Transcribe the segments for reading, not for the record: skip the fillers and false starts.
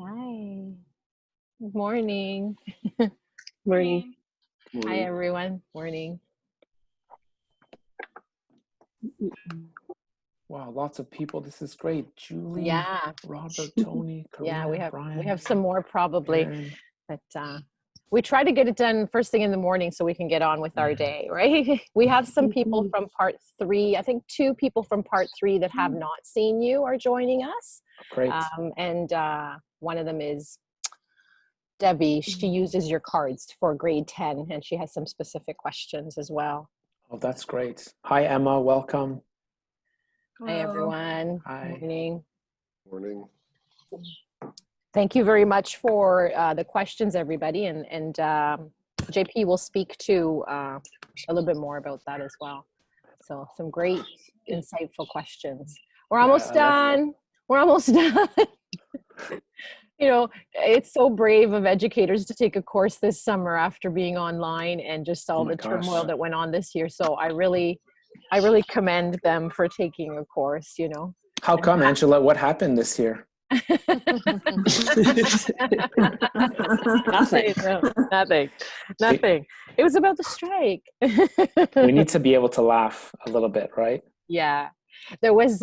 Hi. Good morning. Morning. Hi, everyone. Morning. Wow, lots of people. This is great. Julie, Yeah, Robert, Tony, yeah. Karina, We Brian, have some more probably, Aaron. but we try to get it done first thing in the morning so we can get on with our day, right? We have some people from part 3. I think 2 people from part 3 that have not seen you are joining us. Great. And one of them is Debbie. She uses your cards for grade 10, and she has some specific questions as well. Oh, that's great. Hi, Emma. Welcome. Hi, everyone. Hi. Morning. Morning. Thank you very much for the questions, everybody. And JP will speak to a little bit more about that as well. So some great, insightful questions. We're almost done. We're almost done. You know, it's so brave of educators to take a course this summer after being online and just all the turmoil that went on this year. So I really commend them for taking a course, you know. How come, Angela? What happened this year? Nothing. It was about the strike. We need to be able to laugh a little bit, right? Yeah. There was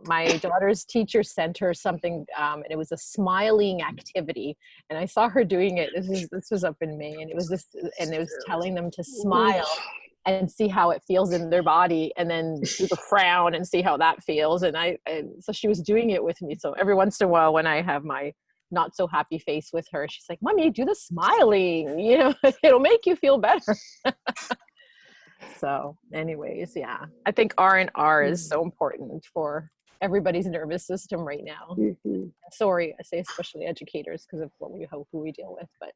my daughter's teacher sent her something, and it was a smiling activity, and I saw her doing it. This was up in May, and it was telling them to smile and see how it feels in their body, and then do the frown and see how that feels. And so she was doing it with me. So every once in a while, when I have my not so happy face with her, she's like, "Mommy, do the smiling. You know, it'll make you feel better." So anyways, yeah, I think R&R is so important for everybody's nervous system right now. Sorry, I say especially educators because of who we deal with. But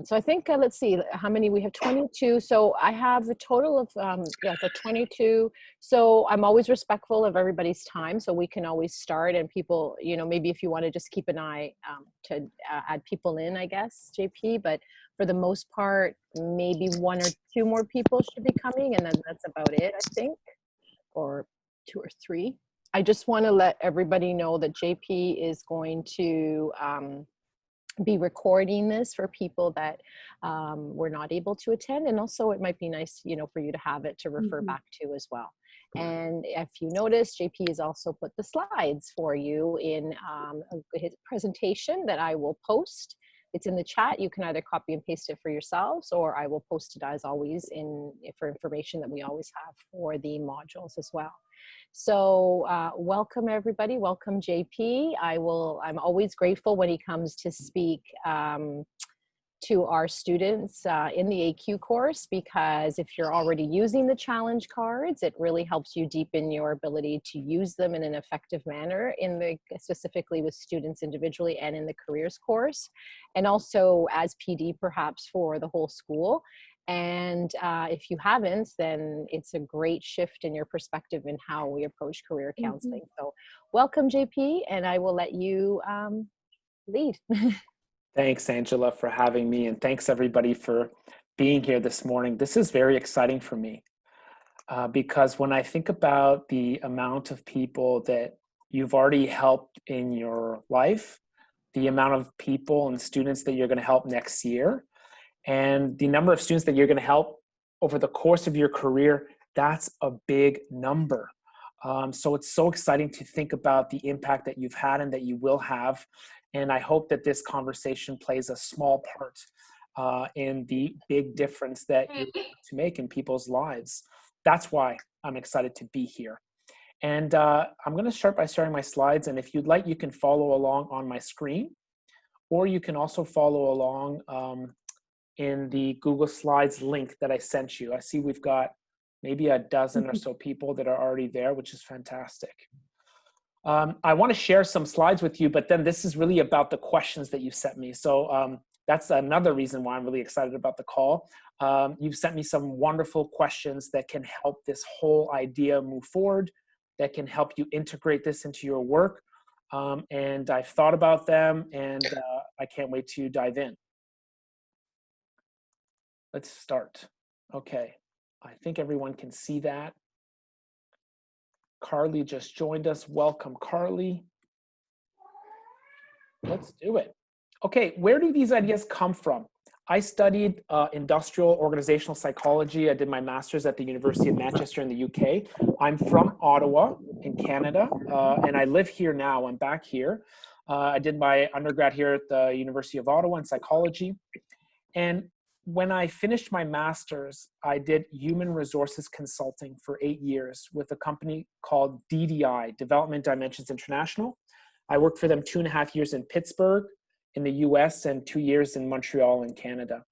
so I think, let's see how many we have. 22. So I have a total of, the 22. So I'm always respectful of everybody's time. So we can always start, and people, you know, maybe if you want to just keep an eye to add people in, I guess, JP. But for the most part, maybe 1 or 2 more people should be coming. And then that's about it, I think, or 2 or 3. I just want to let everybody know that JP is going to be recording this for people that were not able to attend, and also it might be nice, you know, for you to have it to refer back to as well. And if you notice, JP has also put the slides for you in his presentation that I will post. It's in the chat. You can either copy and paste it for yourselves, or I will post it as always for information that we always have for the modules as well. So welcome everybody. Welcome JP. I'm always grateful when he comes to speak to our students in the AQ course, because if you're already using the challenge cards, it really helps you deepen your ability to use them in an effective manner specifically with students individually and in the careers course, and also as PD perhaps for the whole school. And if you haven't, then it's a great shift in your perspective in how we approach career counseling. So welcome, JP, and I will let you lead. Thanks, Angela, for having me, and thanks everybody for being here this morning. This is very exciting for me because when I think about the amount of people that you've already helped in your life, the amount of people and students that you're going to help next year, and the number of students that you're going to help over the course of your career, that's a big number. So it's so exciting to think about the impact that you've had and that you will have. And I hope that this conversation plays a small part in the big difference that you're going to make in people's lives. That's why I'm excited to be here. And I'm going to start by sharing my slides. And if you'd like, you can follow along on my screen, or you can also follow along in the Google Slides link that I sent you. I see we've got maybe a dozen or so people that are already there, which is fantastic. I want to share some slides with you, but then this is really about the questions that you sent me. So that's another reason why I'm really excited about the call. You've sent me some wonderful questions that can help this whole idea move forward, that can help you integrate this into your work. And I've thought about them, and I can't wait to dive in. Let's start. Okay, I think everyone can see that. Carly just joined us. Welcome, Carly. Let's do it. Okay, where do these ideas come from? I studied industrial organizational psychology. I did my master's at the University of Manchester in the UK. I'm from Ottawa in Canada, and I live here now. I'm back here. I did my undergrad here at the University of Ottawa in psychology. And when I finished my master's, I did human resources consulting for 8 years with a company called DDI, Development Dimensions International. I worked for them 2.5 years in Pittsburgh in the US and 2 years in Montreal in Canada.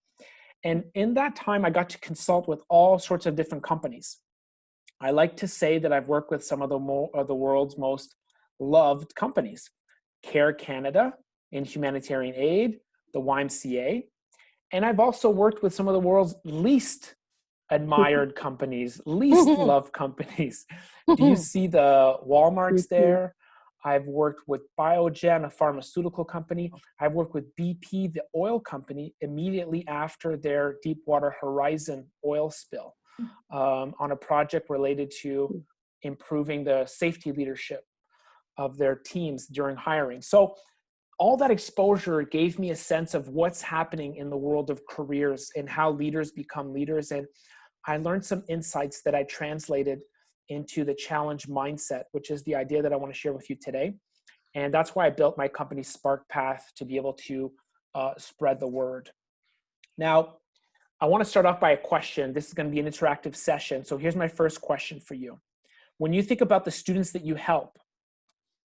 And in that time, I got to consult with all sorts of different companies. I like to say that I've worked with some of the world's most loved companies. Care Canada in humanitarian aid, the YMCA, and I've also worked with some of the world's least admired companies, least loved companies. Do you see the Walmarts there? I've worked with Biogen, a pharmaceutical company. I've worked with BP, the oil company, immediately after their Deepwater Horizon oil spill on a project related to improving the safety leadership of their teams during hiring. So all that exposure gave me a sense of what's happening in the world of careers and how leaders become leaders. And I learned some insights that I translated into the challenge mindset, which is the idea that I want to share with you today. And that's why I built my company Spark Path, to be able to spread the word. Now, I want to start off by a question. This is going to be an interactive session. So here's my first question for you. When you think about the students that you help,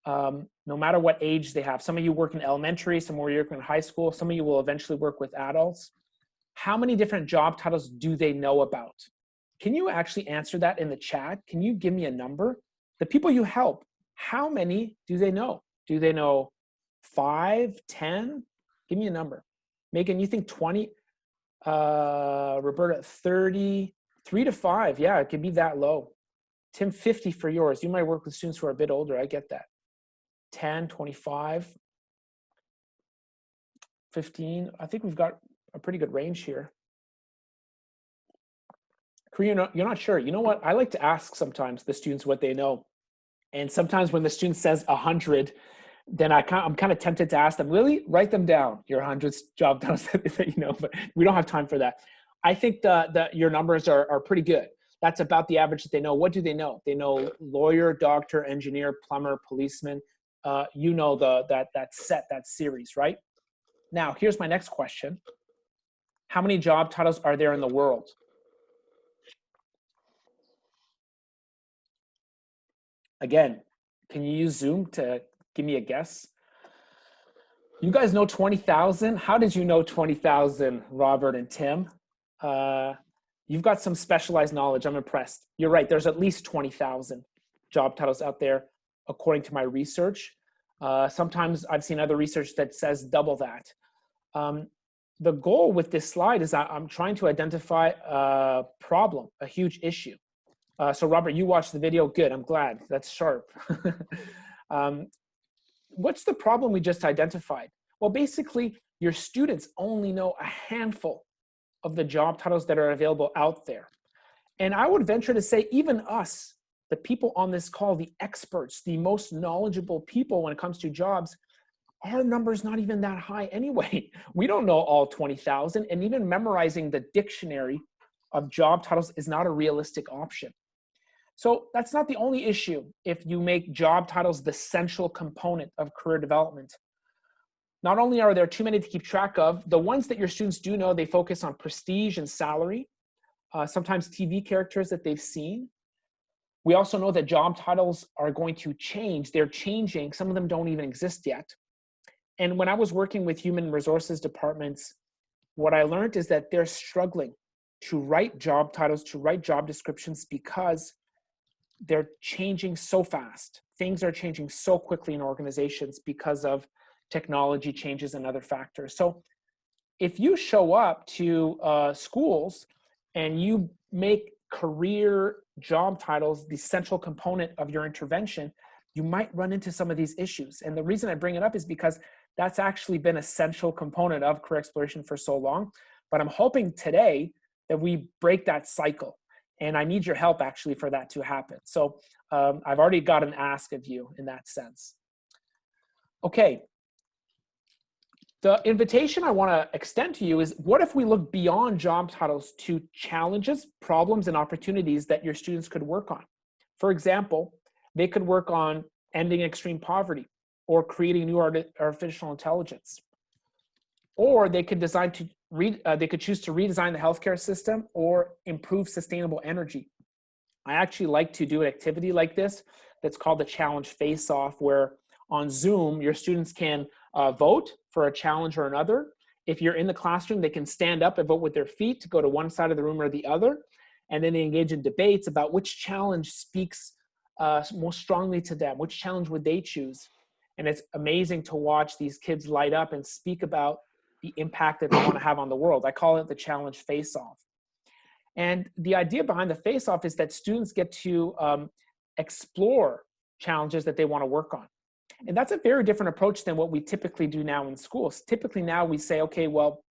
no matter what age they have, some of you work in elementary, some of you work in high school, some of you will eventually work with adults. How many different job titles do they know about? Can you actually answer that in the chat? Can you give me a number? The people you help, how many do they know? Do they know 5, 10? Give me a number. Megan, you think 20? Roberta, 30, 3 to 5. Yeah, it could be that low. Tim, 50 for yours. You might work with students who are a bit older. I get that. 10, 25, 15. I think we've got a pretty good range here. Korean, you're not sure. You know what? I like to ask sometimes the students what they know. And sometimes when the student says 100, then I'm kind of tempted to ask them, really? Write them down, your 100 job titles that you know, but we don't have time for that. I think your numbers are pretty good. That's about the average that they know. What do they know? They know lawyer, doctor, engineer, plumber, policeman. You know that series, right? Now, here's my next question. How many job titles are there in the world? Again, can you use Zoom to give me a guess? You guys know 20,000? How did you know 20,000, Robert and Tim? You've got some specialized knowledge. I'm impressed. You're right. There's at least 20,000 job titles out there, according to my research. Sometimes I've seen other research that says double that. The goal with this slide is I'm trying to identify a problem, a huge issue. So Robert, you watched the video. Good, I'm glad. That's sharp. What's the problem we just identified? Well, basically, your students only know a handful of the job titles that are available out there. And I would venture to say even us, the people on this call, the experts, the most knowledgeable people when it comes to jobs, our number's not even that high anyway. We don't know all 20,000, and even memorizing the dictionary of job titles is not a realistic option. So that's not the only issue if you make job titles the central component of career development. Not only are there too many to keep track of, the ones that your students do know, they focus on prestige and salary, sometimes TV characters that they've seen. We also know that job titles are going to change. They're changing. Some of them don't even exist yet. And when I was working with human resources departments, what I learned is that they're struggling to write job titles, to write job descriptions, because they're changing so fast. Things are changing so quickly in organizations because of technology changes and other factors. So if you show up to schools and you make career job titles the central component of your intervention, you might run into some of these issues. And the reason I bring it up is because that's actually been a central component of career exploration for so long. But I'm hoping today that we break that cycle. And I need your help actually for that to happen. So I've already got an ask of you in that sense. Okay, The invitation I want to extend to you is, what if we look beyond job titles to challenges, problems, and opportunities that your students could work on? For example, they could work on ending extreme poverty or creating new artificial intelligence. Or they could they could choose to redesign the healthcare system or improve sustainable energy. I actually like to do an activity like this that's called the Challenge Face-Off, where on Zoom, your students can vote for a challenge or another. If you're in the classroom, they can stand up and vote with their feet to go to one side of the room or the other. And then they engage in debates about which challenge speaks most strongly to them, which challenge would they choose. And it's amazing to watch these kids light up and speak about the impact that they want to have on the world. I call it the Challenge Face-Off. And the idea behind the face-off is that students get to explore challenges that they want to work on. And that's a very different approach than what we typically do now in schools. Typically now we say, okay, well,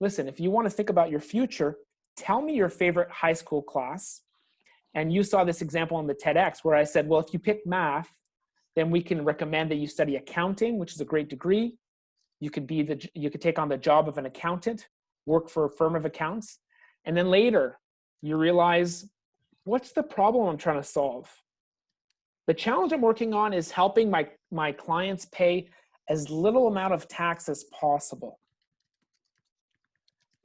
listen, if you want to think about your future, tell me your favorite high school class. And you saw this example on the TEDx where I said, well, if you pick math, then we can recommend that you study accounting, which is a great degree. You could take on the job of an accountant, work for a firm of accounts. And then later you realize, what's the problem I'm trying to solve? The challenge I'm working on is helping my clients pay as little amount of tax as possible.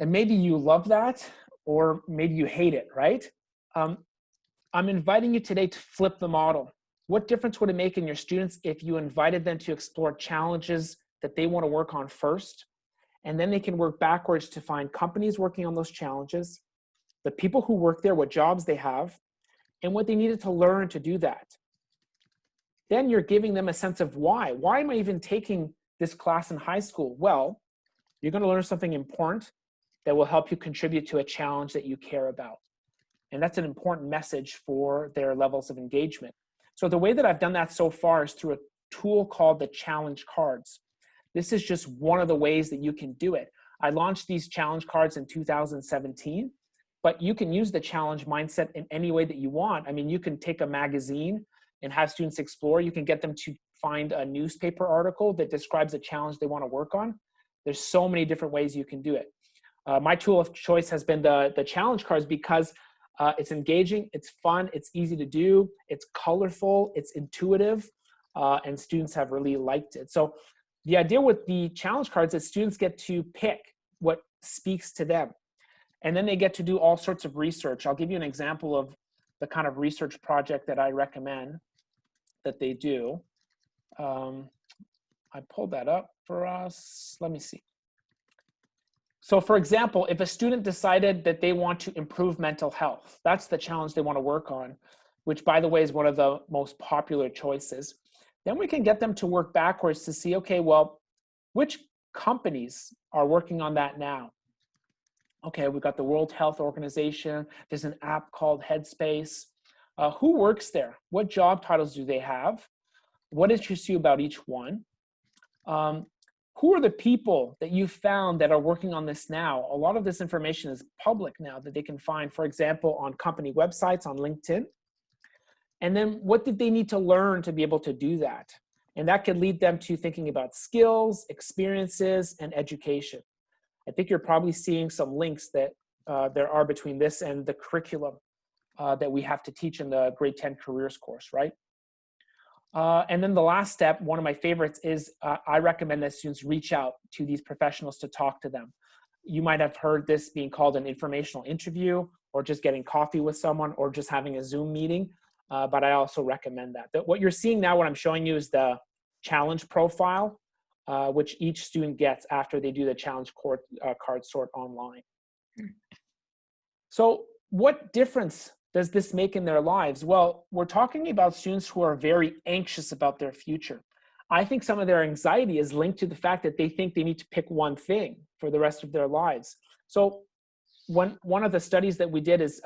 And maybe you love that, or maybe you hate it, right? I'm inviting you today to flip the model. What difference would it make in your students if you invited them to explore challenges that they want to work on first, and then they can work backwards to find companies working on those challenges, the people who work there, what jobs they have, and what they needed to learn to do that. Then you're giving them a sense of why. Why am I even taking this class in high school? Well, you're going to learn something important that will help you contribute to a challenge that you care about. And that's an important message for their levels of engagement. So the way that I've done that so far is through a tool called the challenge cards. This is just one of the ways that you can do it. I launched these challenge cards in 2017, but you can use the challenge mindset in any way that you want. I mean, you can take a magazine and have students explore. You can get them to find a newspaper article that describes a challenge they want to work on. There's so many different ways you can do it. My tool of choice has been the challenge cards because it's engaging, it's fun, it's easy to do, it's colorful, it's intuitive, and students have really liked it. So the idea with the challenge cards is students get to pick what speaks to them. And then they get to do all sorts of research. I'll give you an example of the kind of research project that I recommend that they do. I pulled that up for us. Let me see. So for example, if a student decided that they want to improve mental health, that's the challenge they want to work on, which by the way is one of the most popular choices. Then we can get them to work backwards to see, okay, well, which companies are working on that now? Okay, we've got the World Health Organization. There's an app called Headspace. Who works there? What job titles do they have? What interests you about each one? Who are the people that you found that are working on this now? A lot of this information is public now that they can find, for example, on company websites, on LinkedIn. And then what did they need to learn to be able to do that? And that could lead them to thinking about skills, experiences, and education. I think you're probably seeing some links that there are between this and the curriculum that we have to teach in the grade 10 careers course, right? And then the last step, one of my favorites, is I recommend that students reach out to these professionals to talk to them. You might have heard this being called an informational interview, or just getting coffee with someone, or just having a Zoom meeting. But I also recommend that. What you're seeing now, what I'm showing you is the challenge profile, which each student gets after they do the challenge card sort online. So what difference does this make in their lives? Well, we're talking about students who are very anxious about their future. I think some of their anxiety is linked to the fact that they think they need to pick one thing for the rest of their lives. So one of the studies that we did is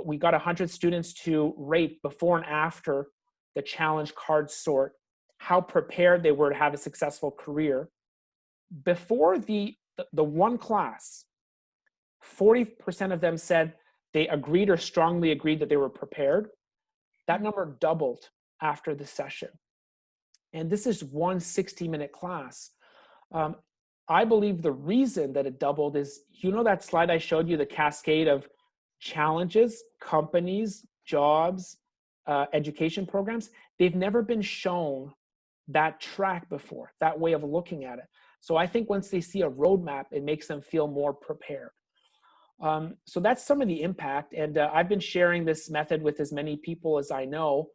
we got 100 students to rate before and after the challenge card sort, how prepared they were to have a successful career. Before the one class, 40% of them said they agreed or strongly agreed that they were prepared. That number doubled after the session. And this is one 60-minute class. I believe the reason that it doubled is, you know, that slide I showed you, the cascade of challenges, companies, jobs, education programs, they've never been shown that track before, that way of looking at it. So I think once they see a roadmap, it makes them feel more prepared. So that's some of the impact. And I've been sharing this method with as many people as I know,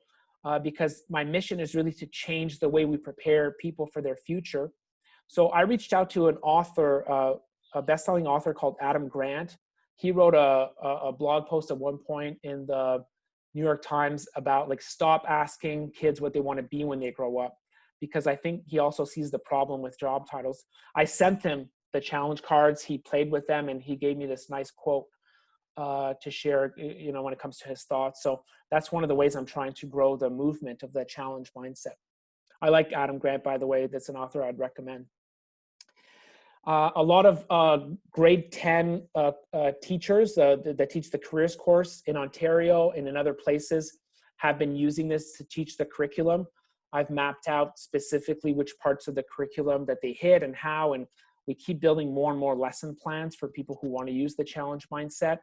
because my mission is really to change the way we prepare people for their future. So I reached out to an author, a best-selling author called Adam Grant. He wrote a blog post at one point in the New York Times about, like, stop asking kids what they want to be when they grow up, because I think he also sees the problem with job titles. I sent him the challenge cards, he played with them, and he gave me this nice quote to share, you know, when it comes to his thoughts. So that's one of the ways I'm trying to grow the movement of the challenge mindset. I like Adam Grant, by the way. That's an author I'd recommend. A lot of grade 10 teachers that teach the careers course in Ontario and in other places have been using this to teach the curriculum. I've mapped out specifically which parts of the curriculum that they hit and how, and we keep building more and more lesson plans for people who want to use the challenge mindset.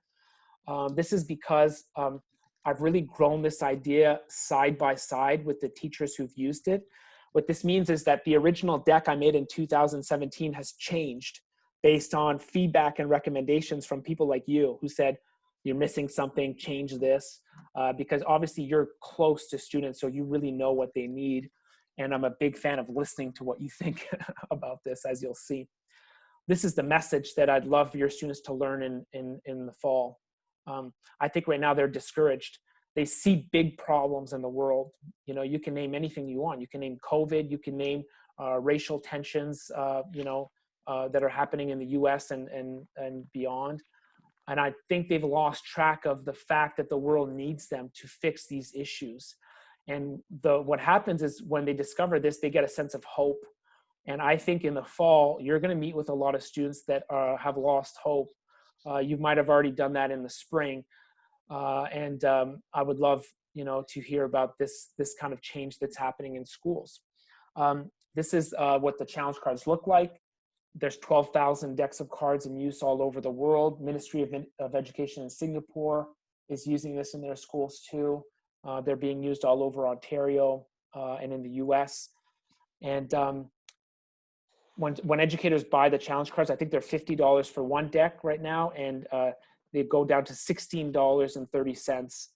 This is because I've really grown this idea side by side with the teachers who've used it. What this means is that the original deck I made in 2017 has changed based on feedback and recommendations from people like you who said, you're missing something, change this, because obviously you're close to students, so you really know what they need. And I'm a big fan of listening to what you think about this, as you'll see. This is the message that I'd love for your students to learn in the fall. I think right now they're discouraged. They see big problems in the world. You know, you can name anything you want. You can name COVID, you can name racial tensions, you know, that are happening in the US and beyond. And I think they've lost track of the fact that the world needs them to fix these issues. And what happens is when they discover this, they get a sense of hope. And I think in the fall, you're going to meet with a lot of students that have lost hope. You might have already done that in the spring. And I would love, you know, to hear about this kind of change that's happening in schools. This is what the challenge cards look like. There's 12,000 decks of cards in use all over the world. Ministry of Education in Singapore is using this in their schools too. They're being used all over Ontario and in the US. And when educators buy the challenge cards, I think they're $50 for one deck right now, and they go down to $16.30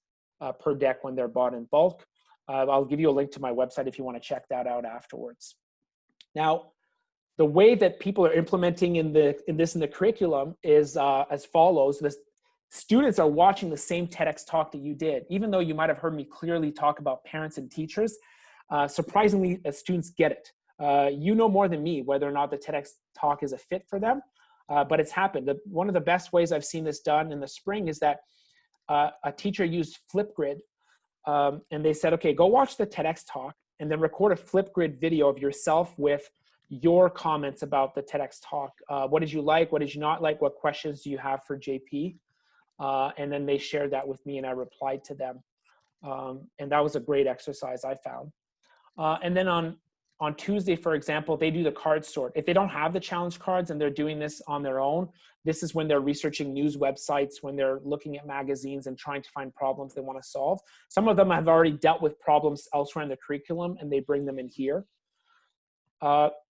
per deck when they're bought in bulk. I'll give you a link to my website if you want to check that out afterwards. Now, the way that people are implementing in the curriculum is as follows. The students are watching the same TEDx talk that you did. Even though you might have heard me clearly talk about parents and teachers, surprisingly, students get it. You know more than me whether or not the TEDx talk is a fit for them, but it's happened. One of the best ways I've seen this done in the spring is that a teacher used Flipgrid, and they said, okay, go watch the TEDx talk and then record a Flipgrid video of yourself with your comments about the TEDx talk. What did you like? What did you not like? What questions do you have for JP? And then they shared that with me and I replied to them. And that was a great exercise I found. And then on Tuesday, for example, they do the card sort. If they don't have the challenge cards and they're doing this on their own, this is when they're researching news websites, when they're looking at magazines and trying to find problems they want to solve. Some of them have already dealt with problems elsewhere in the curriculum and they bring them in here.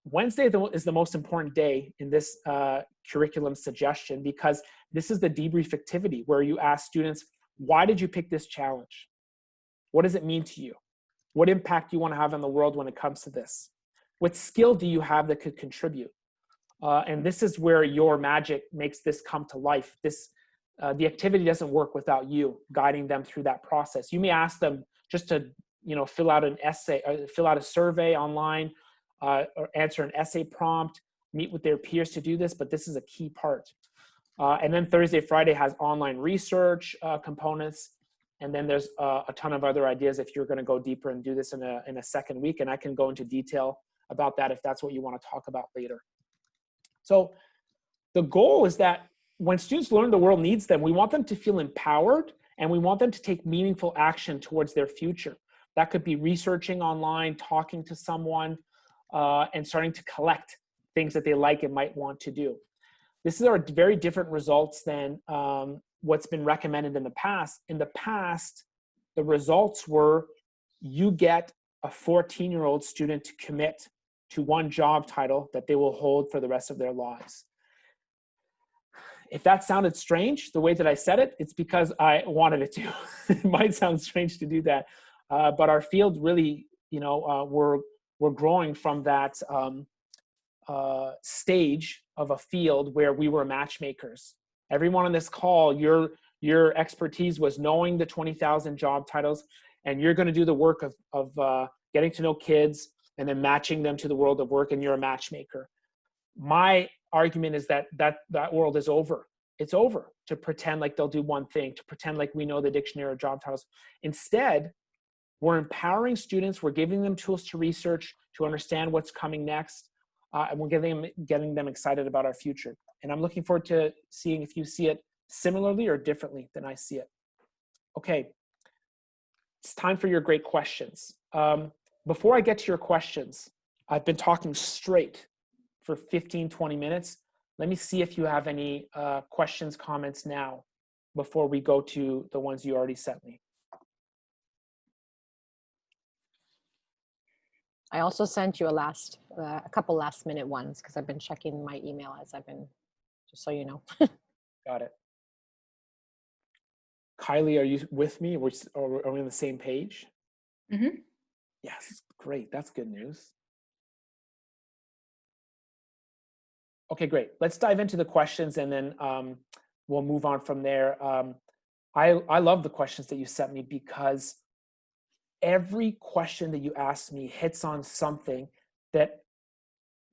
Wednesday is the most important day in this curriculum suggestion because this is the debrief activity where you ask students, why did you pick this challenge? What does it mean to you? What impact do you want to have on the world when it comes to this? What skill do you have that could contribute? And this is where your magic makes this come to life. The activity doesn't work without you guiding them through that process. You may ask them just to, fill out an essay, fill out a survey online, or answer an essay prompt, meet with their peers to do this, but this is a key part. And then Thursday, Friday has online research components. And then there's a ton of other ideas if you're going to go deeper and do this in a second week. And I can go into detail about that if that's what you want to talk about later. So the goal is that when students learn the world needs them, we want them to feel empowered and we want them to take meaningful action towards their future. That could be researching online, talking to someone, and starting to collect things that they like and might want to do. This is very different results than what's been recommended in the past. In the past, the results were you get a 14-year-old student to commit to one job title that they will hold for the rest of their lives. If that sounded strange, the way that I said it, it's because I wanted it to. It might sound strange to do that, but our field really, we're growing from that stage of a field where we were matchmakers. Everyone on this call, your expertise was knowing the 20,000 job titles, and you're going to do the work of getting to know kids and then matching them to the world of work, and you're a matchmaker. My argument is that world is over. It's over to pretend like they'll do one thing, to pretend like we know the dictionary of job titles. Instead, we're empowering students. We're giving them tools to research, to understand what's coming next, and we're getting them excited about our future. And I'm looking forward to seeing if you see it similarly or differently than I see it. Okay, it's time for your great questions. Before I get to your questions, I've been talking straight for 15, 20 minutes. Let me see if you have any questions, comments now before we go to the ones you already sent me. I also sent you a couple last minute ones because I've been checking my email as I've been, just so you know. Got it. Kylie, are you with me? Are we on the same page? Mm-hmm. Yes, great. That's good news. Okay, great. Let's dive into the questions and then we'll move on from there. I love the questions that you sent me because every question that you asked me hits on something that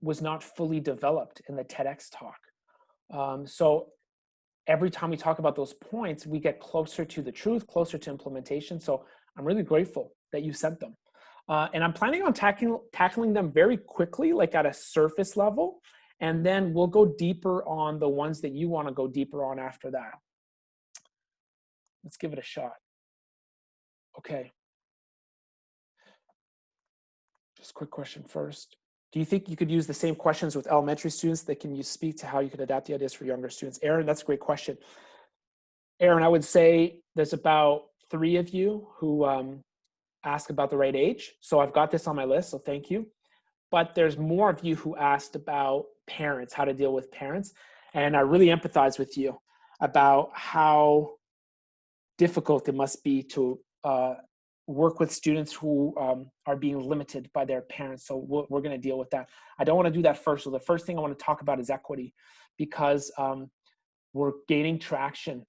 was not fully developed in the TEDx talk. So every time we talk about those points, we get closer to the truth, closer to implementation. So I'm really grateful that you sent them. And I'm planning on tackling them very quickly, like at a surface level. And then we'll go deeper on the ones that you want to go deeper on after that. Let's give it a shot. Okay. Just a quick question first. Do you think you could use the same questions with elementary students that can you speak to how you could adapt the ideas for younger students? Aaron, that's a great question. Aaron, I would say there's about 3 of you who ask about the right age. So I've got this on my list, so thank you. But there's more of you who asked about parents, how to deal with parents. And I really empathize with you about how difficult it must be to work with students who are being limited by their parents. So we're going to deal with that. I don't want to do that first. So the first thing I want to talk about is equity, because we're gaining traction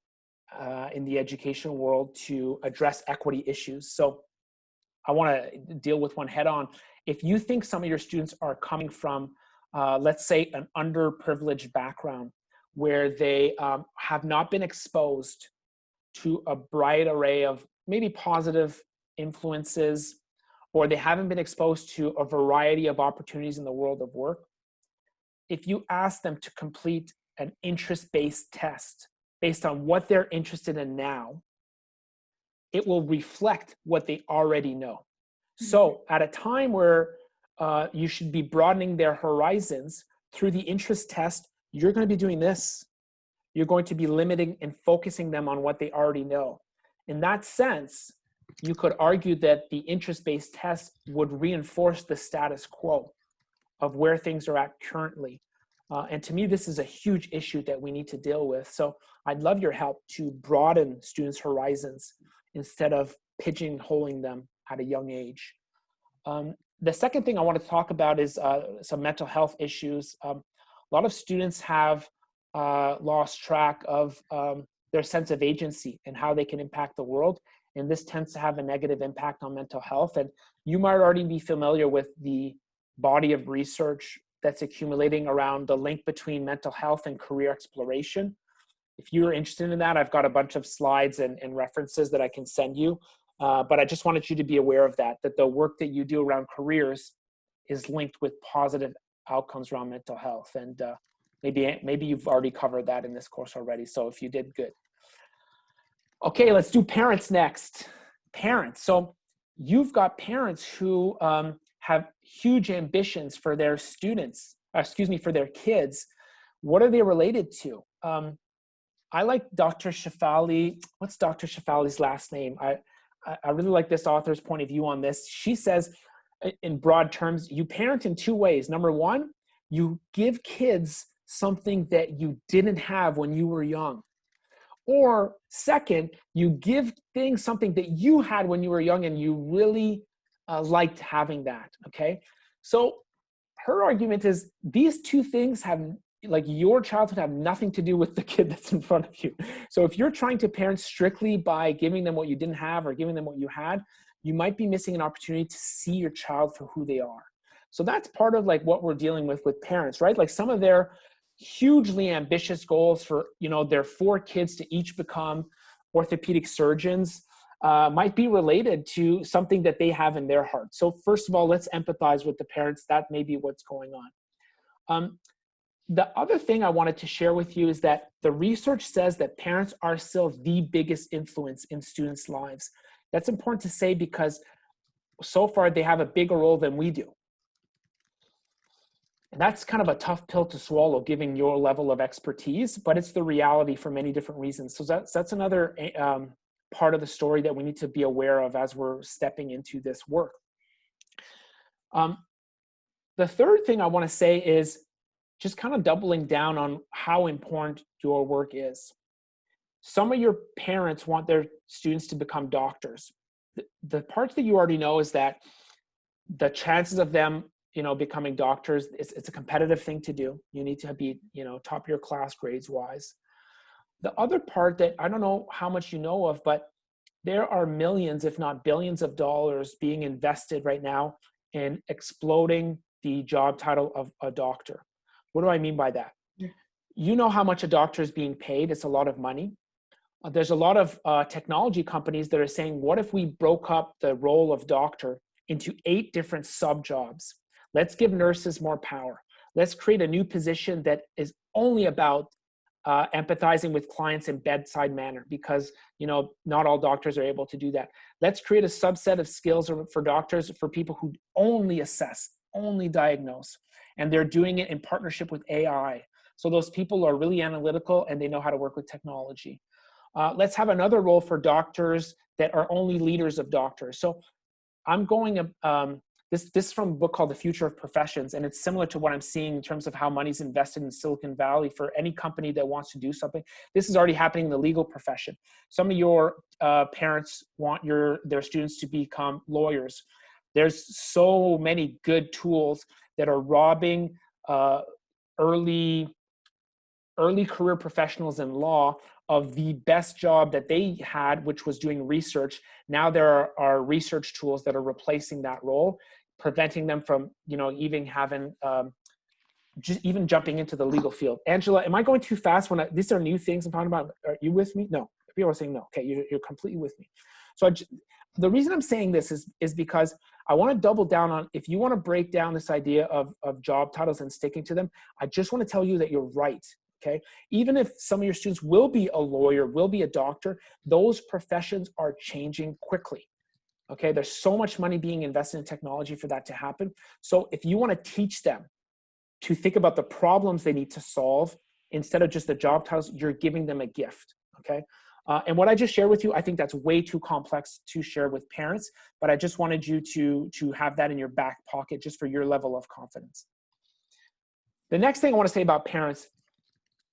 in the education world to address equity issues. So I want to deal with one head on. If you think some of your students are coming from, let's say, an underprivileged background where they have not been exposed to a bright array of maybe positive influences, or they haven't been exposed to a variety of opportunities in the world of work, if you ask them to complete an interest-based test based on what they're interested in now, it will reflect what they already know. So at a time where you should be broadening their horizons through the interest test, you're going to be doing this. You're going to be limiting and focusing them on what they already know. In that sense, you could argue that the interest-based test would reinforce the status quo of where things are at currently. And to me, this is a huge issue that we need to deal with. So I'd love your help to broaden students' horizons instead of pigeonholing them at a young age. The second thing I want to talk about is some mental health issues. A lot of students have lost track of their sense of agency and how they can impact the world. And this tends to have a negative impact on mental health. And you might already be familiar with the body of research that's accumulating around the link between mental health and career exploration. If you're interested in that, I've got a bunch of slides and references that I can send you. But I just wanted you to be aware of that the work that you do around careers is linked with positive outcomes around mental health. And maybe you've already covered that in this course already. So if you did, good. Okay, let's do parents next. Parents. So you've got parents who have huge ambitions for their students for their kids, what are they related to? I like Dr. Shefali. What's Dr. Shefali's last name? I really like this author's point of view on this. She says, in broad terms, you parent in two ways. Number one, you give kids something that you didn't have when you were young. Or second, you give things something that you had when you were young and you really liked having that, okay? So her argument is these two things have, like, your childhood have nothing to do with the kid that's in front of you. So if you're trying to parent strictly by giving them what you didn't have or giving them what you had, you might be missing an opportunity to see your child for who they are. So that's part of like what we're dealing with parents, right? Like some of their hugely ambitious goals for, their 4 kids to each become orthopedic surgeons might be related to something that they have in their heart. So first of all, let's empathize with the parents. That may be what's going on. The other thing I wanted to share with you is that the research says that parents are still the biggest influence in students' lives. That's important to say because so far they have a bigger role than we do. And that's kind of a tough pill to swallow given your level of expertise, but it's the reality for many different reasons. So that's another part of the story that we need to be aware of as we're stepping into this work. The third thing I want to say is just kind of doubling down on how important your work is. Some of your parents want their students to become doctors. The parts that you already know is that the chances of them, becoming doctors, it's a competitive thing to do. You need to be, top of your class grades wise. The other part that I don't know how much you know of, but there are millions, if not billions of dollars being invested right now in exploding the job title of a doctor. What do I mean by that? You know how much a doctor is being paid. It's a lot of money. There's a lot of technology companies that are saying, what if we broke up the role of doctor into 8 different sub-jobs? Let's give nurses more power. Let's create a new position that is only about empathizing with clients in bedside manner because, not all doctors are able to do that. Let's create a subset of skills for doctors for people who only assess, only diagnose, and they're doing it in partnership with AI. So those people are really analytical and they know how to work with technology. Let's have another role for doctors that are only leaders of doctors. So I'm going, this is from a book called The Future of Professions, and it's similar to what I'm seeing in terms of how money's invested in Silicon Valley for any company that wants to do something. This is already happening in the legal profession. Some of your parents want their students to become lawyers. There's so many good tools that are robbing early career professionals in law of the best job that they had, which was doing research. Now there are research tools that are replacing that role, preventing them from, even having, even jumping into the legal field. Angela, am I going too fast when these are new things I'm talking about? Are you with me? No, people are saying no. Okay, you're completely with me. So the reason I'm saying this is because I want to double down on, if you want to break down this idea of job titles and sticking to them, I just want to tell you that you're right. Okay. Even if some of your students will be a lawyer, will be a doctor, those professions are changing quickly. Okay. There's so much money being invested in technology for that to happen. So if you want to teach them to think about the problems they need to solve instead of just the job titles, you're giving them a gift. Okay. And what I just shared with you, I think that's way too complex to share with parents, but I just wanted you to have that in your back pocket just for your level of confidence. The next thing I want to say about parents,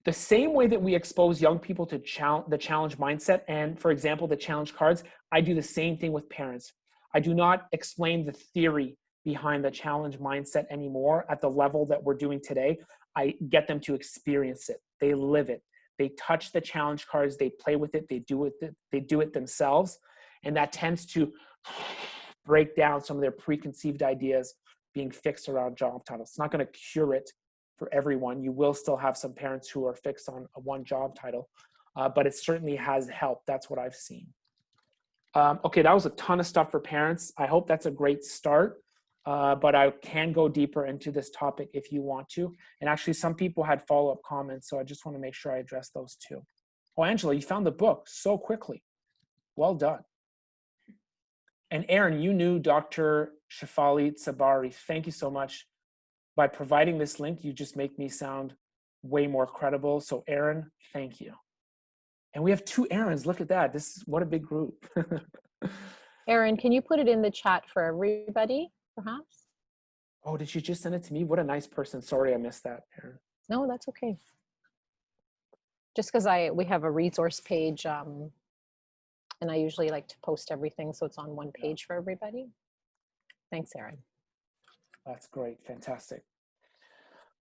the same way that we expose young people to the challenge mindset and, for example, the challenge cards, I do the same thing with parents. I do not explain the theory behind the challenge mindset anymore at the level that we're doing today. I get them to experience it. They live it. They touch the challenge cards. They play with it. They do it themselves. And that tends to break down some of their preconceived ideas being fixed around job titles. It's not going to cure it for everyone. You will still have some parents who are fixed on one job title, but it certainly has helped. That's what I've seen. Okay, that was a ton of stuff for parents. I hope that's a great start, but I can go deeper into this topic if you want to. And actually, some people had follow-up comments, so I just want to make sure I address those too. Oh, Angela, you found the book so quickly. Well done. And Aaron, you knew Dr. Shefali Tsabari. Thank you so much by providing this link, you just make me sound way more credible. So Aaron, thank you. And we have 2 Aarons. Look at that. What a big group. Aaron, can you put it in the chat for everybody, perhaps? Oh, did you just send it to me? What a nice person. Sorry, I missed that, Aaron. No, that's okay. Just because we have a resource page, and I usually like to post everything so it's on one page for everybody. Thanks, Aaron. That's great. Fantastic.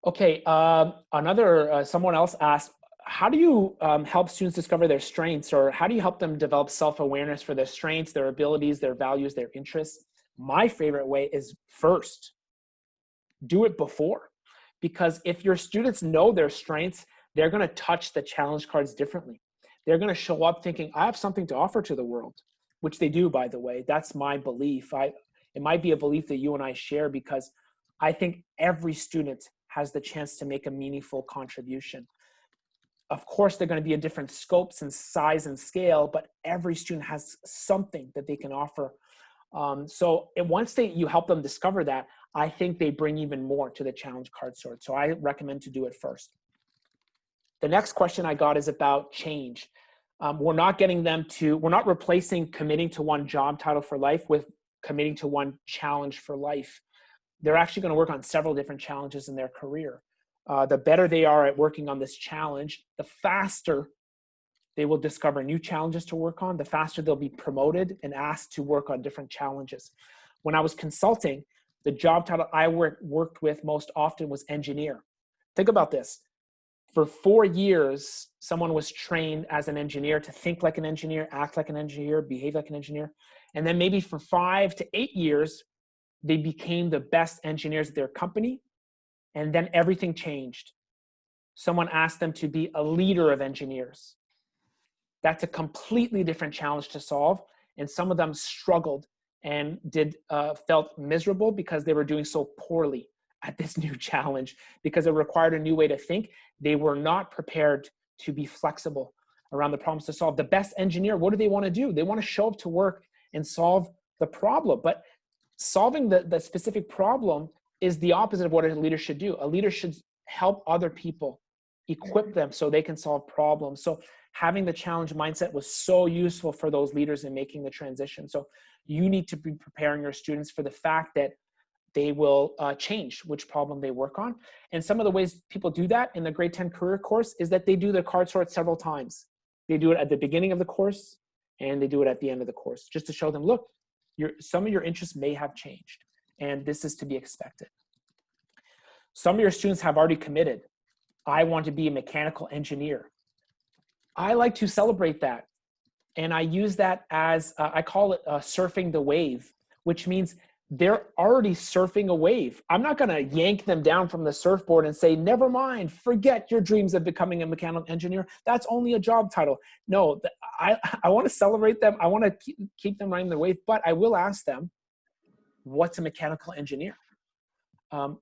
Okay, someone else asked, how do you help students discover their strengths, or how do you help them develop self-awareness for their strengths, their abilities, their values, their interests? My favorite way is first, do it before. Because if your students know their strengths, they're going to touch the challenge cards differently. They're going to show up thinking, I have something to offer to the world, which they do, by the way. That's my belief. It might be a belief that you and I share, because I think every student has the chance to make a meaningful contribution. Of course, they're going to be in different scopes and size and scale, but every student has something that they can offer. Once you help them discover that, I think they bring even more to the challenge card sort. So I recommend to do it first. The next question I got is about change. We're not replacing committing to one job title for life with committing to one challenge for life. They're actually going to work on several different challenges in their career. The better they are at working on this challenge, the faster they will discover new challenges to work on, the faster they'll be promoted and asked to work on different challenges. When I was consulting, the job title I worked with most often was engineer. Think about this. For 4 years, someone was trained as an engineer to think like an engineer, act like an engineer, behave like an engineer. And then maybe for 5 to 8 years, they became the best engineers at their company. And then everything changed. Someone asked them to be a leader of engineers. That's a completely different challenge to solve. And some of them struggled and felt miserable because they were doing so poorly at this new challenge, because it required a new way to think. They were not prepared to be flexible around the problems to solve. The best engineer, what do they want to do? They want to show up to work and solve the problem. But solving the specific problem is the opposite of what a leader should do. A leader should help other people, equip them so they can solve problems. So having the challenge mindset was so useful for those leaders in making the transition. So you need to be preparing your students for the fact that they will change which problem they work on. And some of the ways people do that in the grade 10 career course is that they do the card sort several times. They do it at the beginning of the course and they do it at the end of the course, just to show them, look, some of your interests may have changed, and this is to be expected. Some of your students have already committed. I want to be a mechanical engineer. I like to celebrate that. And I use that as, I call it surfing the wave, which means they're already surfing a wave. I'm not going to yank them down from the surfboard and say, never mind, forget your dreams of becoming a mechanical engineer. That's only a job title. No, I want to celebrate them. I want to keep them riding the wave, but I will ask them, what's a mechanical engineer?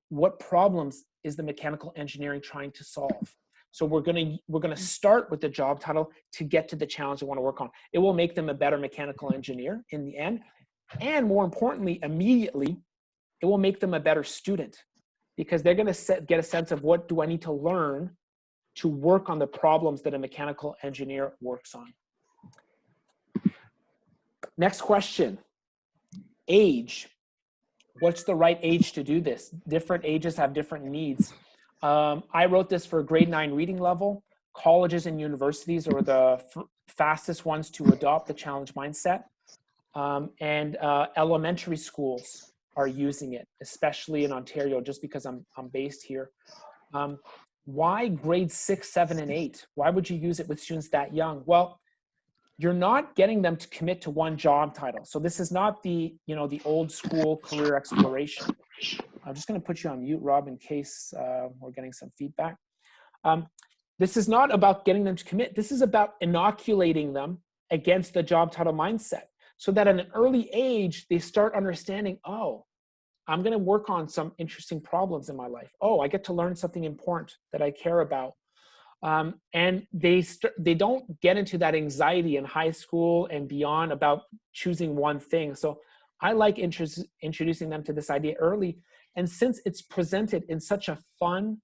What problems is the mechanical engineering trying to solve? So we're gonna start with the job title to get to the challenge they want to work on. It will make them a better mechanical engineer in the end. And more importantly, immediately, it will make them a better student, because they're going to get a sense of, what do I need to learn to work on the problems that a mechanical engineer works on. Next question, age. What's the right age to do this? Different ages have different needs. I wrote this for grade 9 reading level. Colleges and universities are the fastest ones to adopt the challenge mindset. And elementary schools are using it, especially in Ontario, just because I'm based here. Why grade 6, 7, and 8? Why would you use it with students that young? Well, you're not getting them to commit to one job title. So this is not the old school career exploration. I'm just going to put you on mute, Rob, in case we're getting some feedback. This is not about getting them to commit. This is about inoculating them against the job title mindset, so that at an early age, they start understanding, oh, I'm going to work on some interesting problems in my life. Oh, I get to learn something important that I care about. And they don't get into that anxiety in high school and beyond about choosing one thing. So I like introducing them to this idea early. And since it's presented in such a fun,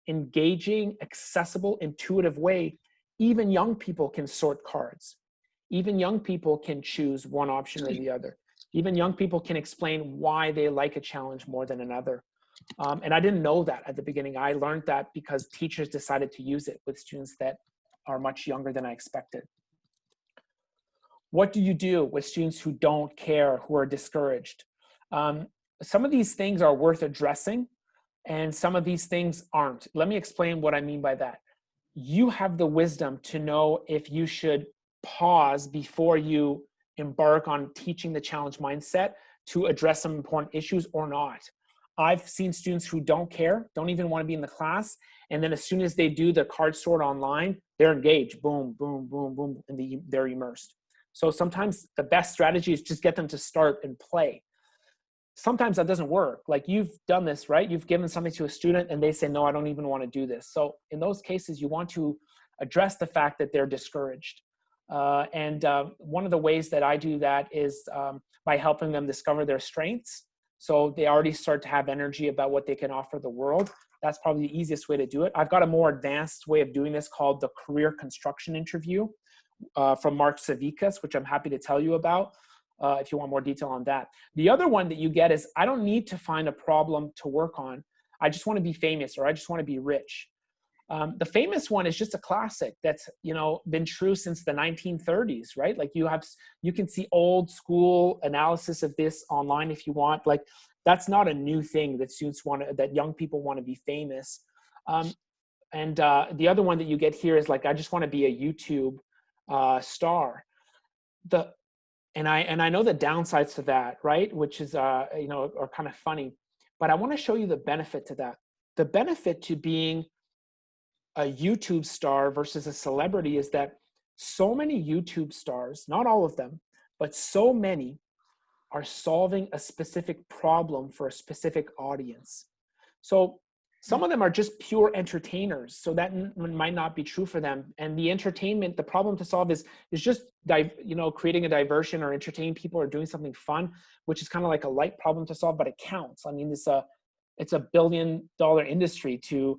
engaging, accessible, intuitive way, even young people can sort cards. Even young people can choose one option or the other. Even young people can explain why they like a challenge more than another. And I didn't know that at the beginning. I learned that because teachers decided to use it with students that are much younger than I expected. What do you do with students who don't care, who are discouraged? Some of these things are worth addressing, and some of these things aren't. Let me explain what I mean by that. You have the wisdom to know if you should pause before you embark on teaching the challenge mindset to address some important issues or not. I've seen students who don't care, don't even want to be in the class, and then as soon as they do the card sort online, they're engaged, boom, boom, boom, boom, and they're immersed. So sometimes the best strategy is just get them to start and play. Sometimes that doesn't work. Like you've done this, right? You've given something to a student and they say, no, I don't even want to do this. So in those cases, you want to address the fact that they're discouraged. One of the ways that I do that is by helping them discover their strengths. So they already start to have energy about what they can offer the world. That's probably the easiest way to do it. I've got a more advanced way of doing this called the career construction interview from Mark Savikas, which I'm happy to tell you about if you want more detail on that. The other one that you get is, I don't need to find a problem to work on. I just want to be famous, or I just want to be rich. The famous one is just a classic that's, been true since the 1930s, right? Like you can see old school analysis of this online if you want. Like that's not a new thing that that young people want to be famous. The other one that you get here is like, I just want to be a YouTube star. And I know the downsides to that, right? Which is, are kind of funny, but I want to show you the benefit to that. The benefit to being a YouTube star versus a celebrity is that so many YouTube stars, not all of them, but so many are solving a specific problem for a specific audience. So some of them are just pure entertainers, so that might not be true for them. And the entertainment, the problem to solve is just creating a diversion or entertaining people or doing something fun, which is kind of like a light problem to solve, but it counts. I mean, it's a $1 billion industry to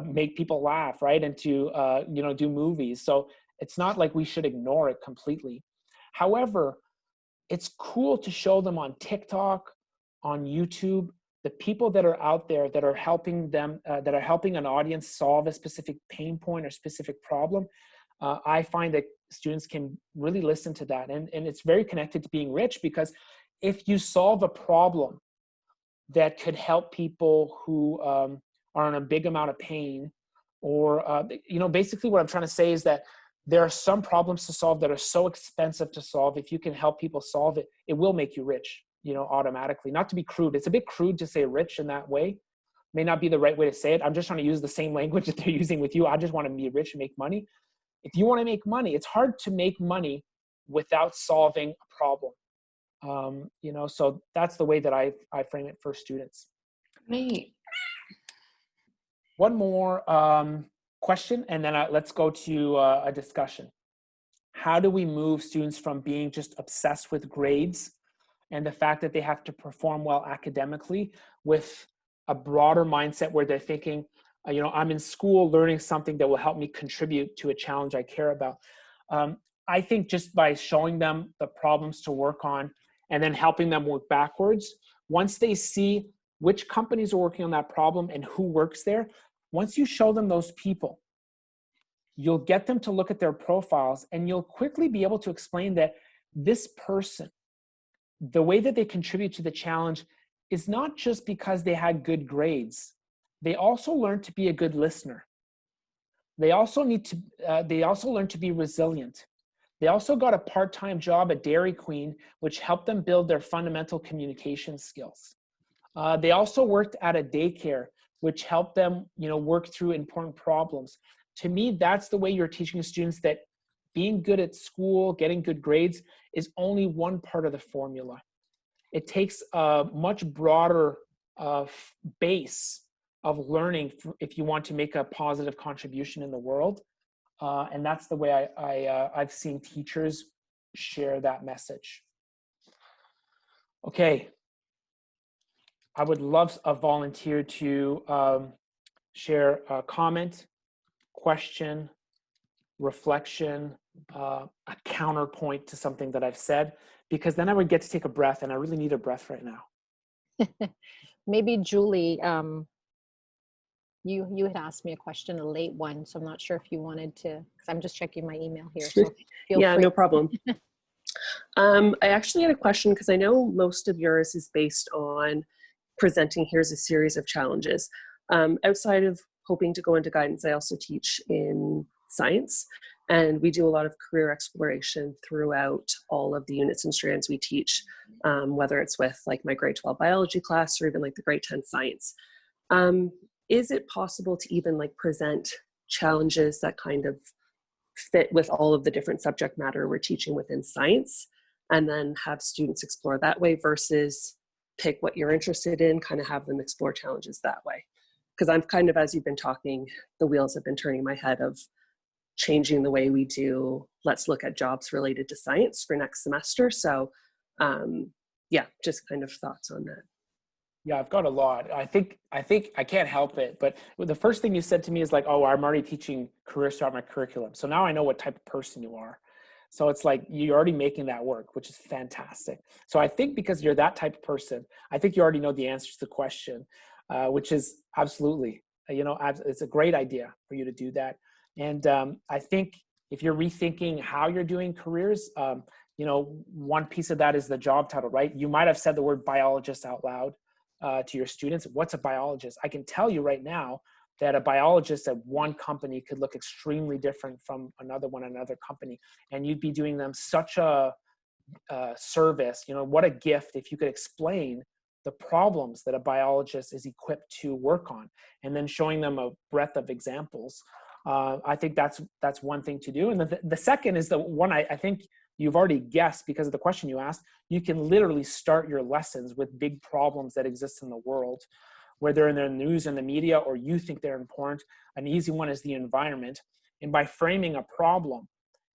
make people laugh, right? And to do movies. So it's not like we should ignore it completely. However, it's cool to show them on TikTok, on YouTube, the people that are out there that are helping them, that are helping an audience solve a specific pain point or specific problem. I find that students can really listen to that. And it's very connected to being rich, because if you solve a problem that could help people who are in a big amount of pain, or, basically what I'm trying to say is that there are some problems to solve that are so expensive to solve. If you can help people solve it, it will make you rich, automatically. Not to be crude. It's a bit crude to say rich in that way. May not be the right way to say it. I'm just trying to use the same language that they're using with you. I just want to be rich and make money. If you want to make money, it's hard to make money without solving a problem. So that's the way that I frame it for students. Neat. One more question, and then let's go to a discussion. How do we move students from being just obsessed with grades and the fact that they have to perform well academically with a broader mindset where they're thinking, I'm in school learning something that will help me contribute to a challenge I care about? I think just by showing them the problems to work on and then helping them work backwards, once they see which companies are working on that problem and who works there, once you show them those people, you'll get them to look at their profiles, and you'll quickly be able to explain that this person, the way that they contribute to the challenge is not just because they had good grades. They also learned to be a good listener. They also learned to be resilient. They also got a part-time job at Dairy Queen, which helped them build their fundamental communication skills. They also worked at a daycare, which helped them, work through important problems. To me, that's the way you're teaching students that being good at school, getting good grades is only one part of the formula. It takes a much broader base of learning if you want to make a positive contribution in the world. And that's the way I've seen teachers share that message. Okay. I would love a volunteer to share a comment, question, reflection, a counterpoint to something that I've said, because then I would get to take a breath, and I really need a breath right now. Maybe Julie, you had asked me a question, a late one, so I'm not sure if you wanted to, because I'm just checking my email here, so feel Yeah, free. no problem. I actually had a question because I know most of yours is based on presenting here's a series of challenges. Outside of hoping to go into guidance, I also teach in science, and we do a lot of career exploration throughout all of the units and strands we teach, whether it's with like my grade 12 biology class or even like the grade 10 science. Is it possible to even like present challenges that kind of fit with all of the different subject matter we're teaching within science, and then have students explore that way versus pick what you're interested in, kind of have them explore challenges that way? Because I'm kind of, as you've been talking, the wheels have been turning in my head of changing the way we do, let's look at jobs related to science for next semester. So yeah, just kind of thoughts on that. Yeah, I've got a lot. I think I can't help it. But the first thing you said to me is like, oh, I'm already teaching careers throughout my curriculum. So now I know what type of person you are. So it's like you're already making that work, which is fantastic. So I think because you're that type of person, I think you already know the answer to the question, which is absolutely, it's a great idea for you to do that. And I think if you're rethinking how you're doing careers, one piece of that is the job title, right? You might have said the word biologist out loud to your students. What's a biologist? I can tell you right now that a biologist at one company could look extremely different from another company, and you'd be doing them such a service. What a gift if you could explain the problems that a biologist is equipped to work on, and then showing them a breadth of examples. I think that's one thing to do. And the second is the one I think you've already guessed because of the question you asked. You can literally start your lessons with big problems that exist in the world, whether in the news and the media or you think they're important. An easy one is the environment. And by framing a problem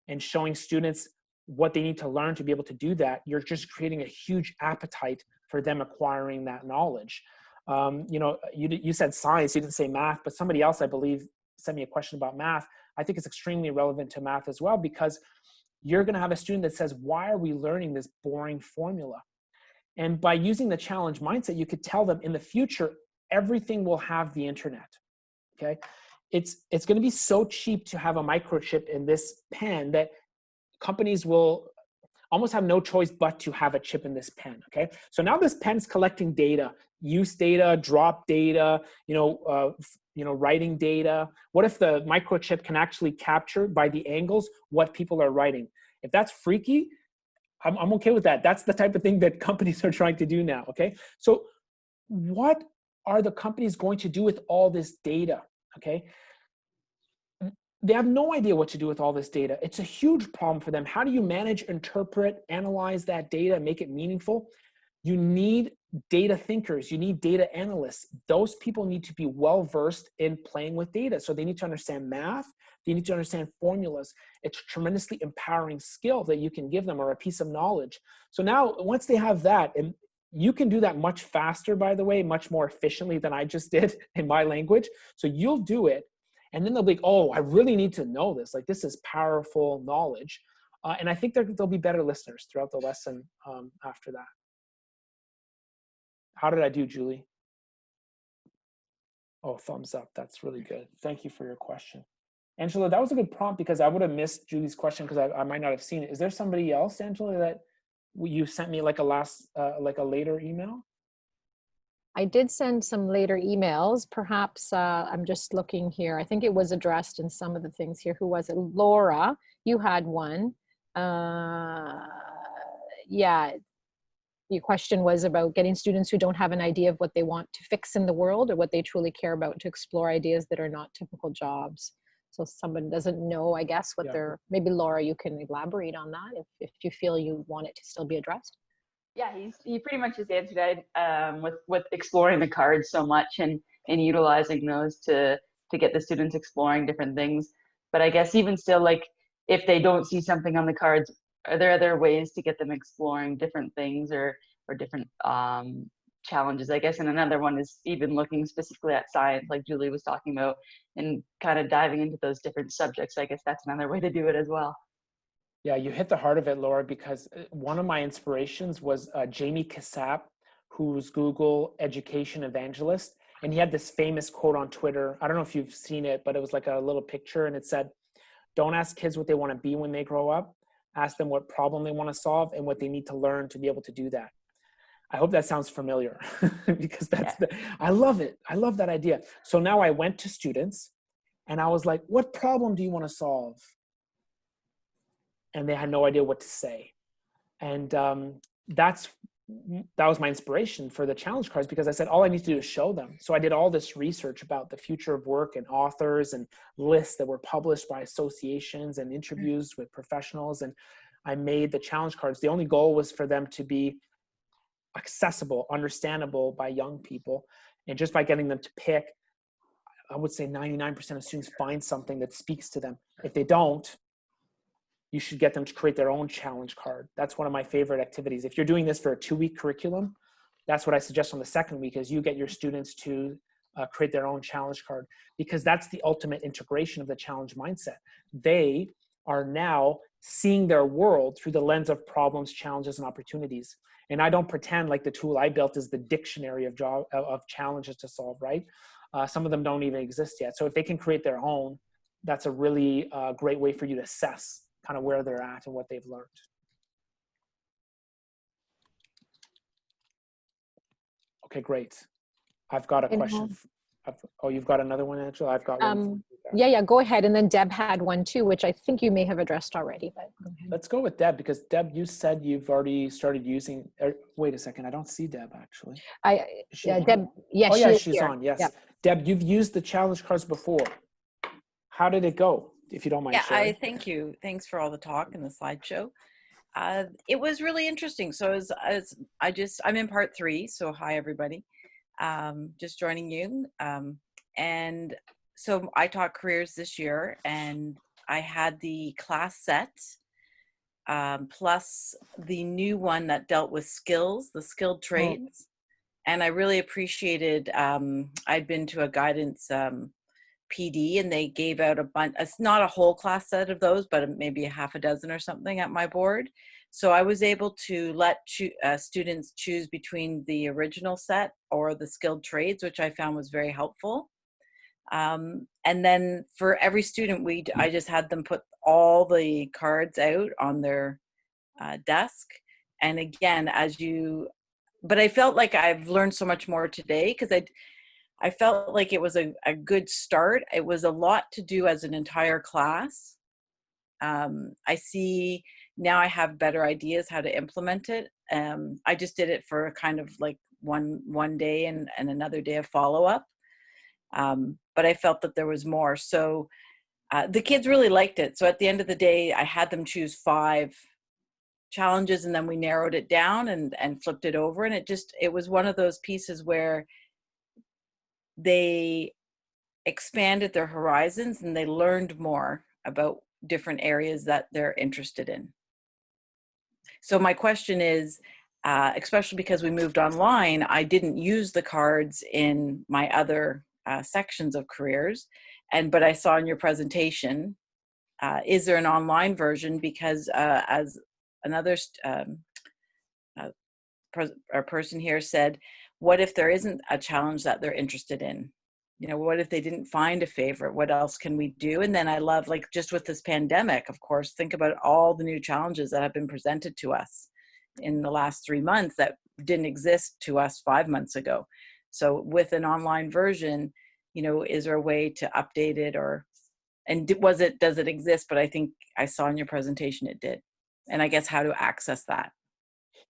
and showing students what they need to learn to be able to do that, you're just creating a huge appetite for them acquiring that knowledge. You said science, you didn't say math, but somebody else, I believe, sent me a question about math. I think it's extremely relevant to math as well, because you're going to have a student that says, why are we learning this boring formula? And by using the challenge mindset, you could tell them in the future, everything will have the internet. Okay. It's going to be so cheap to have a microchip in this pen that companies will almost have no choice but to have a chip in this pen. Okay. So now this pen's collecting data, use data, drop data, writing data. What if the microchip can actually capture by the angles what people are writing? If that's freaky, I'm okay with that. That's the type of thing that companies are trying to do now. Okay. So what are the companies going to do with all this data? Okay. They have no idea what to do with all this data. It's a huge problem for them. How do you manage, interpret, analyze that data, make it meaningful? You need data thinkers. You need data analysts. Those people need to be well-versed in playing with data. So they need to understand math. They need to understand formulas. It's a tremendously empowering skill that you can give them, or a piece of knowledge. So now once they have that, and you can do that much faster, by the way, much more efficiently than I just did in my language. So you'll do it. And then they'll be like, oh, I really need to know this. Like, this is powerful knowledge. And I think they'll be better listeners throughout the lesson after that. How did I do, Julie? Oh, thumbs up. That's really good. Thank you for your question. Angela, that was a good prompt, because I would have missed Julie's question because I might not have seen it. Is there somebody else, Angela, that you sent me like a later email? I did send some later emails. Perhaps I'm just looking here. I think it was addressed in some of the things here. Who was it? Laura, you had one. Yeah, your question was about getting students who don't have an idea of what they want to fix in the world or what they truly care about to explore ideas that are not typical jobs. So someone doesn't know, I guess, what they're, maybe Laura, you can elaborate on that if you feel you want it to still be addressed. Yeah, he pretty much just answered that with exploring the cards so much and utilizing those to get the students exploring different things. But I guess even still, like, if they don't see something on the cards, are there other ways to get them exploring different things or different challenges, I guess. And another one is even looking specifically at science, like Julie was talking about, and kind of diving into those different subjects. I guess that's another way to do it as well. Yeah, you hit the heart of it, Laura, because one of my inspirations was Jamie Cassatt, who's Google education evangelist. And he had this famous quote on Twitter. I don't know if you've seen it, but it was like a little picture and it said, "Don't ask kids what they want to be when they grow up. Ask them what problem they want to solve and what they need to learn to be able to do that." I hope that sounds familiar because I love it. I love that idea. So now I went to students and I was like, "What problem do you want to solve?" And they had no idea what to say. And that was my inspiration for the challenge cards, because I said, all I need to do is show them. So I did all this research about the future of work and authors and lists that were published by associations and interviews with professionals. And I made the challenge cards. The only goal was for them to be accessible, understandable by young people. And just by getting them to pick, I would say 99% of students find something that speaks to them. If they don't, you should get them to create their own challenge card. That's one of my favorite activities. If you're doing this for a 2-week curriculum, that's what I suggest on the second week, is you get your students to create their own challenge card, because that's the ultimate integration of the challenge mindset. They are now seeing their world through the lens of problems, challenges, and opportunities. And I don't pretend like the tool I built is the dictionary of challenges to solve, right? Some of them don't even exist yet. So if they can create their own, that's a really great way for you to assess kind of where they're at and what they've learned. Okay, great. I've got a question. Oh, you've got another one, Angela? I've got one. Yeah, go ahead. And then Deb had one too, which I think you may have addressed already, but go ahead. Let's go with Deb, because Deb, you said you've already started using, wait a second, I don't see Deb actually. Deb, yes. Oh yeah, she's here. on, yes. Yeah. Deb, you've used the challenge cards before. How did it go, if you don't mind sharing? Yeah, thank you. Thanks for all the talk and the slideshow. It was really interesting. So I'm in part 3, so hi everybody. Just joining you. And so I taught careers this year, and I had the class set plus the new one that dealt with skills, the skilled trades. And I really appreciated, I'd been to a guidance PD, and they gave out a bunch, it's not a whole class set of those, but maybe a half a dozen or something at my board. So I was able to let students choose between the original set or the skilled trades, which I found was very helpful. And then for every student, I just had them put all the cards out on their desk. And again, but I felt like I've learned so much more today, because I felt like it was a good start. It was a lot to do as an entire class. I see now I have better ideas how to implement it. I just did it for kind of like one day and another day of follow-up. But I felt that there was more. So the kids really liked it. So at the end of the day, I had them choose 5 challenges, and then we narrowed it down and flipped it over. And it was one of those pieces where they expanded their horizons and they learned more about different areas that they're interested in. So my question is, especially because we moved online, I didn't use the cards in my other sections of careers, but I saw in your presentation, is there an online version? Because as another person here said, what if there isn't a challenge that they're interested in? You know, what if they didn't find a favorite? What else can we do? And then I love, like, just with this pandemic, of course, think about all the new challenges that have been presented to us in the last 3 months that didn't exist to us 5 months ago. So with an online version, you know, is there a way to update it, does it exist? But I think I saw in your presentation it did. And I guess how to access that.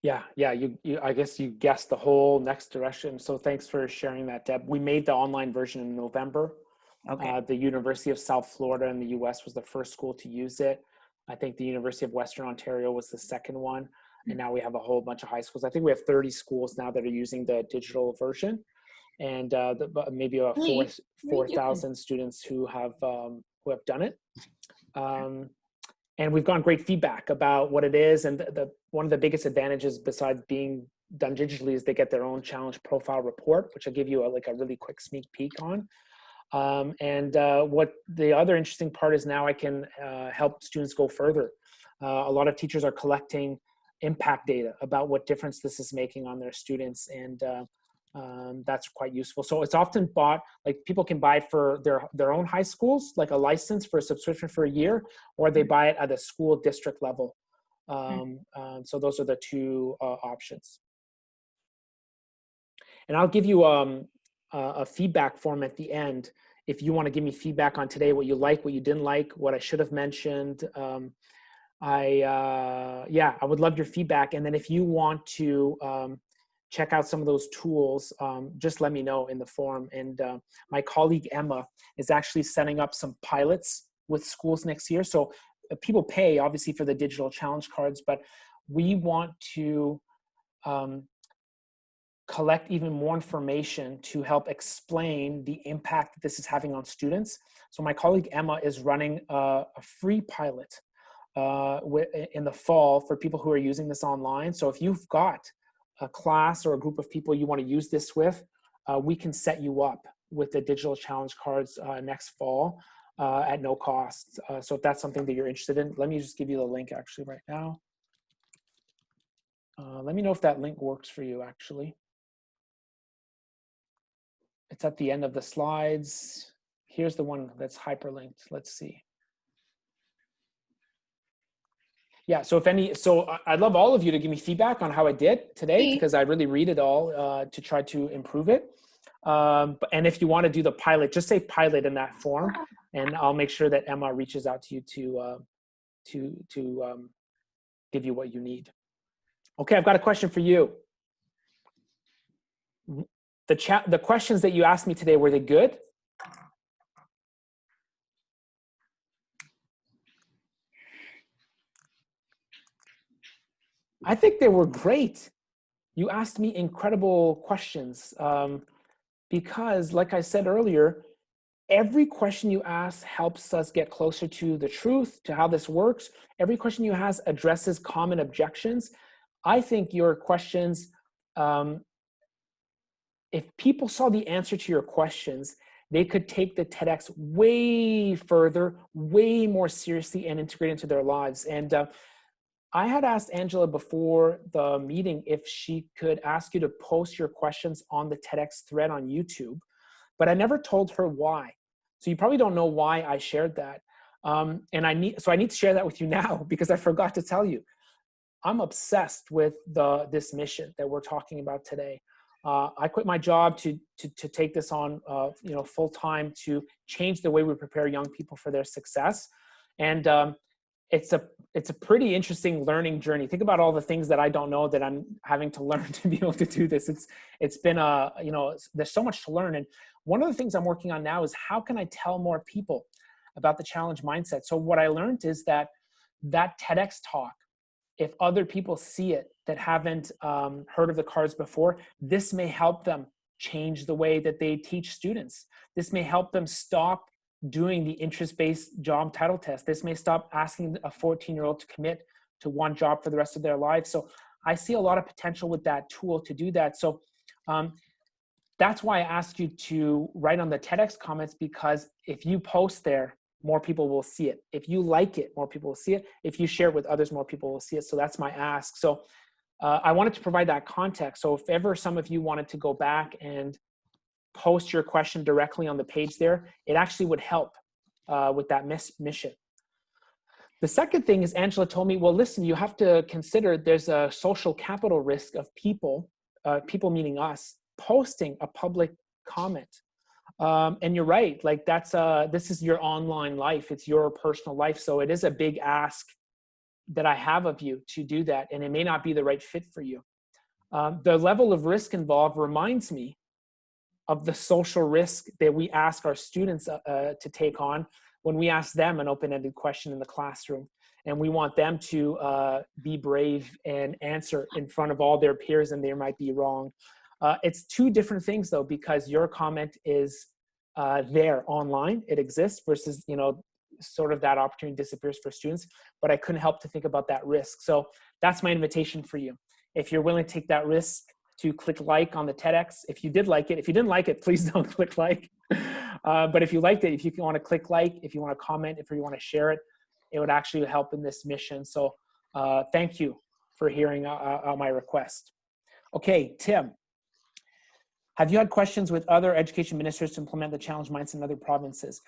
Yeah, I guess you guessed the whole next direction. So thanks for sharing that, Deb. We made the online version in November. Okay. The University of South Florida in the US was the first school to use it. I think the University of Western Ontario was the second one. And now we have a whole bunch of high schools. I think we have 30 schools now that are using the digital version. And maybe about 4,000 students who have done it. And we've gotten great feedback about what it is. And one of the biggest advantages, besides being done digitally is they get their own challenge profile report, which I'll give you a really quick sneak peek on. What the other interesting part is now I can help students go further. A lot of teachers are collecting impact data about what difference this is making on their students, and that's quite useful. So it's often bought, like people can buy it for their own high schools, like a license for a subscription for a year, or they buy it at the school district level. So those are the two options. And I'll give you a feedback form at the end if you want to give me feedback on today, what you like, what you didn't like, what I should have mentioned. I would love your feedback. And then if you want to check out some of those tools, just let me know in the form. And my colleague Emma is actually setting up some pilots with schools next year. So people pay obviously for the digital challenge cards, but we want to collect even more information to help explain the impact that this is having on students. So my colleague Emma is running a free pilot in the fall for people who are using this online. So if you've got a class or a group of people you want to use this with, we can set you up with the digital challenge cards next fall at no cost. So if that's something that you're interested in, let me just give you the link actually right now. Let me know if that link works for you actually. It's at the end of the slides. Here's the one that's hyperlinked. Let's see. Yeah, so I'd love all of you to give me feedback on how I did today, because I really read it all to try to improve it. And if you want to do the pilot, just say pilot in that form, and I'll make sure that Emma reaches out to you to give you what you need. Okay, I've got a question for you. The questions that you asked me today, were they good? I think they were great. You asked me incredible questions because, like I said earlier, every question you ask helps us get closer to the truth, to how this works. Every question you ask addresses common objections. I think your questions, if people saw the answer to your questions, they could take the TEDx way further, way more seriously, and integrate into their lives. And I had asked Angela before the meeting if she could ask you to post your questions on the TEDx thread on YouTube, but I never told her why. So you probably don't know why I shared that. And I need to share that with you now because I forgot to tell you. I'm obsessed with this mission that we're talking about today. I quit my job to take this on, full time, to change the way we prepare young people for their success. And it's a pretty interesting learning journey. Think about all the things that I don't know that I'm having to learn to be able to do this. It's been there's so much to learn. And one of the things I'm working on now is how can I tell more people about the challenge mindset? So what I learned is that TEDx talk, if other people see it that haven't heard of the cards before, this may help them change the way that they teach students. This may help them stop doing the interest-based job title test. This may stop asking a 14-year-old to commit to one job for the rest of their lives. So I see a lot of potential with that tool to do that. So that's why I asked you to write on the TEDx comments, because if you post there, more people will see it. If you like it, more people will see it. If you share it with others, more people will see it. So that's my ask. So I wanted to provide that context. So if ever some of you wanted to go back and post your question directly on the page there, it actually would help with that mission. The second thing is Angela told me, well, listen, you have to consider there's a social capital risk of people meaning us, posting a public comment. And you're right, like this is your online life. It's your personal life. So it is a big ask that I have of you to do that. And it may not be the right fit for you. The level of risk involved reminds me of the social risk that we ask our students to take on when we ask them an open-ended question in the classroom. And we want them to be brave and answer in front of all their peers, and they might be wrong. It's two different things though, because your comment is there online, it exists, versus, sort of that opportunity disappears for students, but I couldn't help to think about that risk. So that's my invitation for you. if you're willing to take that risk to click like on the TEDx. If you did like it, if you didn't like it, please don't click like. But if you liked it, if you want to click like, if you want to comment, if you want to share it, it would actually help in this mission. So thank you for hearing my request. Okay, Tim, have you had questions with other education ministers to implement the challenge mindset in other provinces?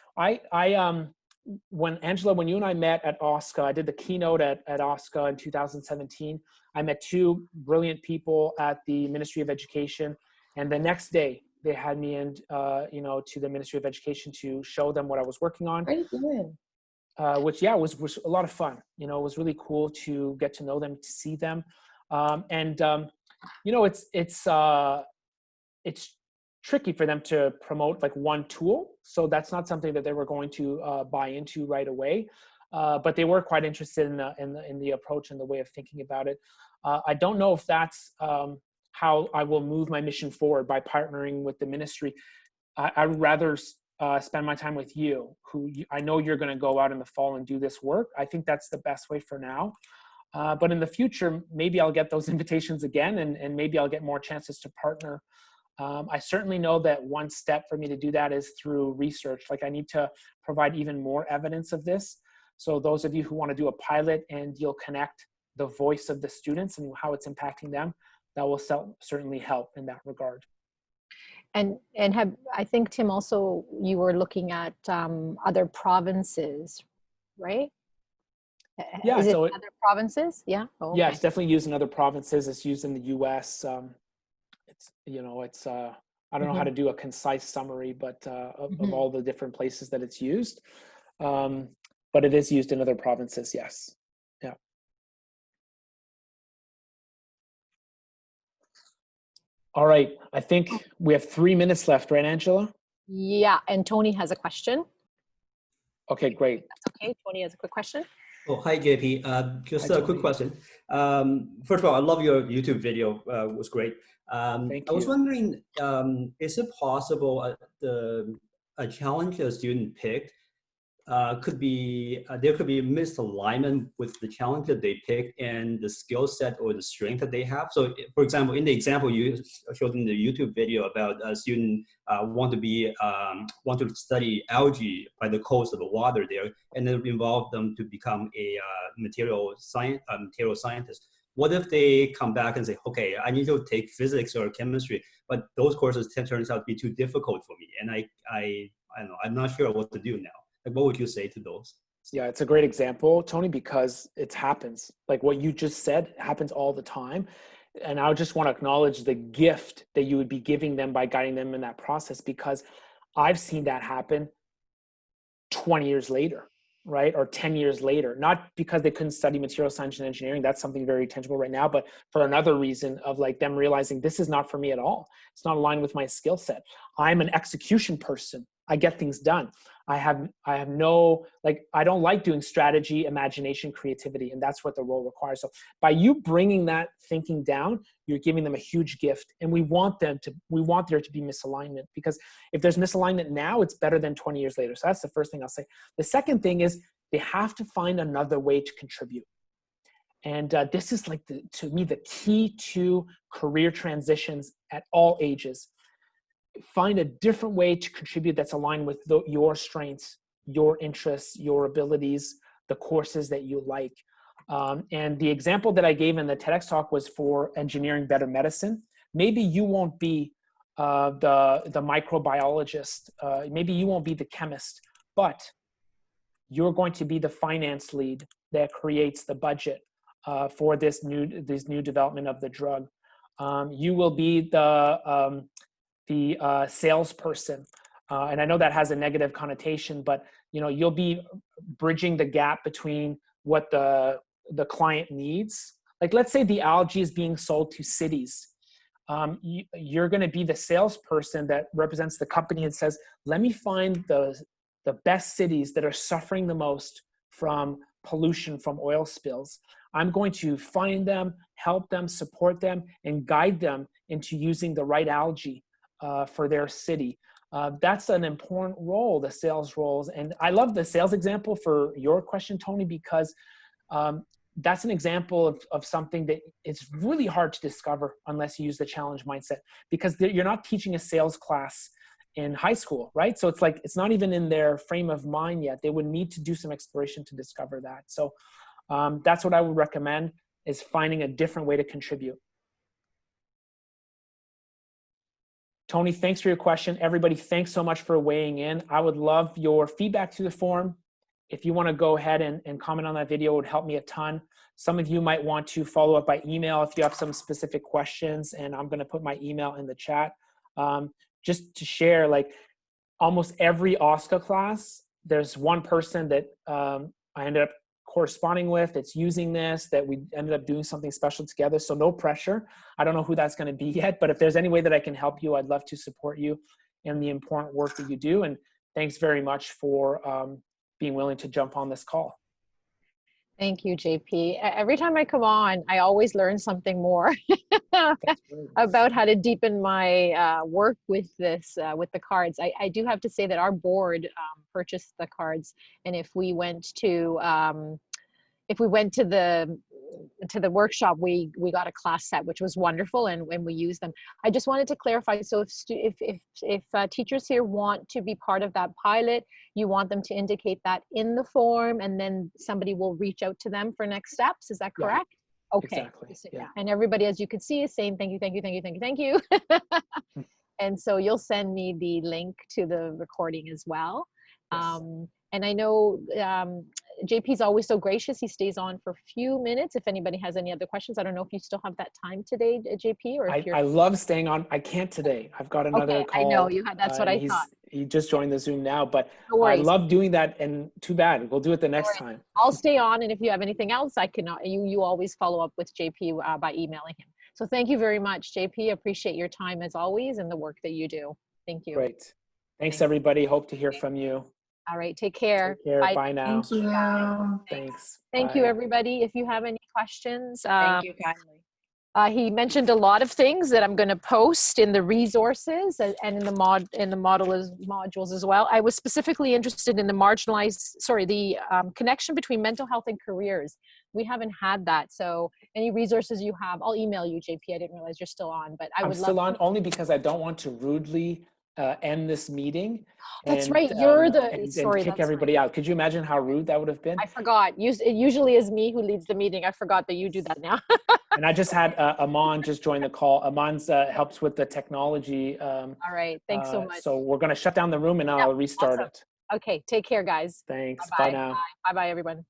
When Angela, when you and I met at OSCA, I did the keynote at OSCA in 2017. I met two brilliant people at the Ministry of Education, and the next day they had me in, to the Ministry of Education to show them what I was working on. Right, good. Which was a lot of fun. It was really cool to get to know them, to see them, it's tricky for them to promote like one tool. So that's not something that they were going to buy into right away. But they were quite interested in the approach and the way of thinking about it. I don't know if that's how I will move my mission forward by partnering with the ministry. I'd rather spend my time with you, I know you're going to go out in the fall and do this work. I think that's the best way for now. But in the future, maybe I'll get those invitations again, and maybe I'll get more chances to partner. I certainly know that one step for me to do that is through research. Like, I need to provide even more evidence of this. So those of you who want to do a pilot and you'll connect the voice of the students and how it's impacting them, that will certainly help in that regard. And I think, Tim, also you were looking at other provinces, right? Yeah. Is it other provinces? Yeah. Oh, okay. Yeah, it's definitely used in other provinces. It's used in the U.S. I don't know how to do a concise summary, but of all the different places that it's used. But it is used in other provinces. Yes. Yeah. All right. I think we have 3 minutes left, right, Angela? Yeah. And Tony has a question. Okay, great. That's okay. Tony has a quick question. Oh, hi, JP. Just a quick question. First of all, I love your YouTube video. It was great. Thank you. I was wondering, is it possible a challenge a student picked could be, there could be misalignment with the challenge that they picked and the skill set or the strength that they have? So, for example, in the example you showed in the YouTube video about a student want to study algae by the coast of the water there, and it involved them to become a material scientist. What if they come back and say, okay, I need to take physics or chemistry, but those courses turns out to be too difficult for me, and I don't know, I'm not sure what to do now. Like, what would you say to those? Yeah, it's a great example, Tony, because it happens. Like what you just said happens all the time. And I just want to acknowledge the gift that you would be giving them by guiding them in that process, because I've seen that happen 20 years later, right? Or 10 years later, not because they couldn't study material science and engineering. That's something very tangible right now, but for another reason of like them realizing this is not for me at all. It's not aligned with my skill set. I'm an execution person. I get things done. I have no, like, I don't like doing strategy, imagination, creativity, and that's what the role requires. So by you bringing that thinking down, you're giving them a huge gift. And we want there to be misalignment, because if there's misalignment now, it's better than 20 years later. So that's the first thing I'll say. The second thing is they have to find another way to contribute. And this is like, to me, the key to career transitions at all ages. Find a different way to contribute that's aligned with your strengths, your interests, your abilities, the courses that you like. And the example that I gave in the TEDx talk was for engineering better medicine. Maybe you won't be the microbiologist. Maybe you won't be the chemist, but you're going to be the finance lead that creates the budget for this new development of the drug. You will be the salesperson. And I know that has a negative connotation, but you'll be bridging the gap between what the client needs. Like, let's say the algae is being sold to cities. You're going to be the salesperson that represents the company and says, let me find the best cities that are suffering the most from pollution from oil spills. I'm going to find them, help them, support them, and guide them into using the right algae for their city. That's an important role, the sales roles. And I love the sales example for your question, Tony, because that's an example of something that it's really hard to discover unless you use the challenge mindset, because you're not teaching a sales class in high school, right? So it's like, it's not even in their frame of mind yet. They would need to do some exploration to discover that. So that's what I would recommend, is finding a different way to contribute. Tony, thanks for your question. Everybody, thanks so much for weighing in. I would love your feedback to the forum. If you want to go ahead and comment on that video, it would help me a ton. Some of you might want to follow up by email if you have some specific questions, and I'm going to put my email in the chat. Just to share, like, almost every OSCA class, there's one person that I ended up corresponding with that's using this, that we ended up doing something special together. So no pressure. I don't know who that's going to be yet, but if there's any way that I can help you, I'd love to support you in the important work that you do. And thanks very much for being willing to jump on this call. Thank you, JP. Every time I come on, I always learn something more about how to deepen my work with this, with the cards. I do have to say that our board purchased the cards, and if we went to the workshop, we got a class set, which was wonderful, and when we used them. I just wanted to clarify, so if teachers here want to be part of that pilot, you want them to indicate that in the form, and then somebody will reach out to them for next steps. Is that correct? Yeah, okay. Exactly. Yeah. And everybody, as you can see, is saying thank you, thank you, thank you, thank you, thank you. And so you'll send me the link to the recording as well. Yes. And I know JP's always so gracious. He stays on for a few minutes. If anybody has any other questions, I don't know if you still have that time today, JP, or if I love staying on. I can't today. I've got another call. I know you had. That's what I thought. He just joined the Zoom now, but no I love doing that. And too bad. We'll do it the next time. I'll stay on, and if you have anything else, I can. You always follow up with JP by emailing him. So thank you very much, JP. Appreciate your time as always and the work that you do. Thank you. Great. Thanks everybody. Hope to hear from you. All right. Take care. Take care. Bye now. Thank you. Thanks. Thank you, everybody. If you have any questions, thank you kindly. He mentioned a lot of things that I'm going to post in the resources and in the modules as well. I was specifically interested in the connection between mental health and careers. We haven't had that. So any resources you have, I'll email you, JP. I didn't realize you're still on, but I'm still on only because I don't want to rudely end this meeting. That's right. You're the and kick everybody out. Could you imagine how rude that would have been? I forgot. It usually is me who leads the meeting. I forgot that you do that now. And I just had Aman just join the call. Aman's helps with the technology. All right. Thanks so much. So we're going to shut down the room and I'll restart it. Okay. Take care, guys. Thanks. Bye-bye. Bye now. Bye-bye, everyone.